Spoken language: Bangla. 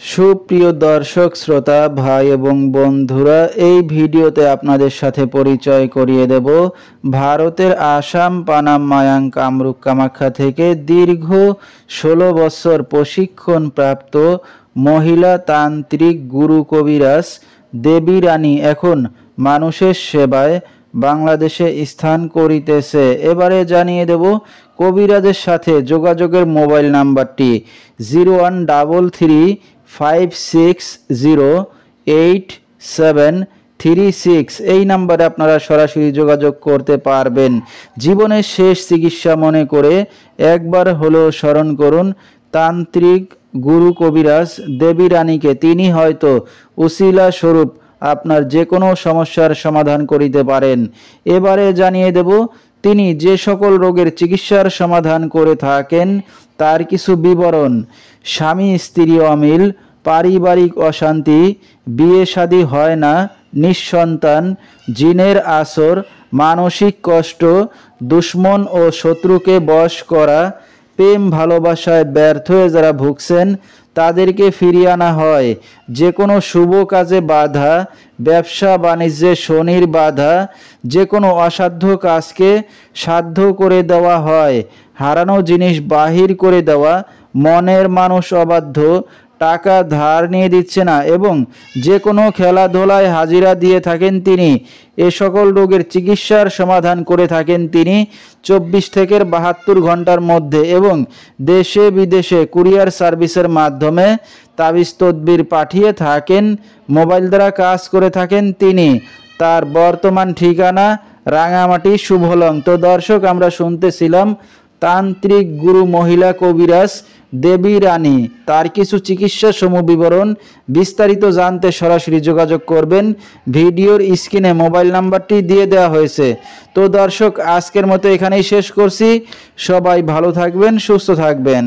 সুপ্রিয় দর্শক শ্রোতা ভাই এবং বন্ধুরা, এই ভিডিওতে আপনাদের সাথে পরিচয় করিয়ে দেব ভারতের আসাম, পানাম, মায়াং, কামরূপ, কামাখ্যা থেকে দীর্ঘ 16 বছর প্রশিক্ষণপ্রাপ্ত মহিলা তান্ত্রিক গুরু কবিরাজ দেবী রানী এখন মানুষের সেবায় বাংলাদেশে স্থান করিতেছে। এবারে জানিয়ে দেব কবিরাজের সাথে যোগাযোগের মোবাইল নাম্বারটি 013356083736। এই নাম্বারে আপনারা সরাসরি যোগাযোগ করতে পারবেন। জীবনের শেষ চিকিৎসা মনে করে একবার হলেও স্মরণ করুন তান্ত্রিক গুরু কবিরাজ দেবী রানীকে। তিনি হয়তো উসিলা স্বরূপ আপনার যে কোনো সমস্যার সমাধান করিতে পারেন। এবারে জানিয়ে দেব তিনি যে সকল রোগের চিকিৎসার সমাধান করে থাকেন তার কিছু বিবরণ। স্বামী স্ত্রী অমিল, পারিবারিক অশান্তি, বিয়ে শাদী হয় না, নিঃসন্তান, জিনের আসর, মানসিক কষ্ট, দুশ্মন ও শত্রুকে বশ করা, প্রেম ভালোবাসায় ব্যর্থ হয়ে যারা ভুগছেন তাদেরকে ফিরিয়ে আনা হয়, যে কোনো শুভ কাজে বাধা, ব্যবসা বাণিজ্যে শনির বাধা, যে কোনো অসাধ্য কাজকে সাধ্য করে দেওয়া হয়, হারানো জিনিস বাহির করে দেওয়া, মনের মানুষ অবাধ্য, টাকা ধার নিয়ে দিচ্ছে না এবং যে কোনো খেলাধুলায় হাজিরা দিয়ে থাকেন তিনি। এ সকল রোগের চিকিৎসার সমাধান করে থাকেন তিনি 24 থেকে 72 ঘন্টার মধ্যে এবং দেশে বিদেশে কুরিয়ার সার্ভিসের মাধ্যমে তাবিজ তদবির পাঠিয়ে থাকেন। মোবাইল দ্বারা কাজ করে থাকেন তিনি। তার বর্তমান ঠিকানা রাঙামাটি শুভলং। তো দর্শক, আমরা শুনতেছিলাম তান্ত্রিক গুরু মহিলা কবিরাজ দেবী রানী, তার কিছু চিকিৎসা সমবিবরণ। বিস্তারিত জানতে সরাসরি যোগাযোগ করবেন। ভিডিওর স্ক্রিনে মোবাইল নাম্বারটি দিয়ে দেওয়া হয়েছে। তো দর্শক, আজকের মতো এখানেই শেষ করছি। সবাই ভালো থাকবেন, সুস্থ থাকবেন।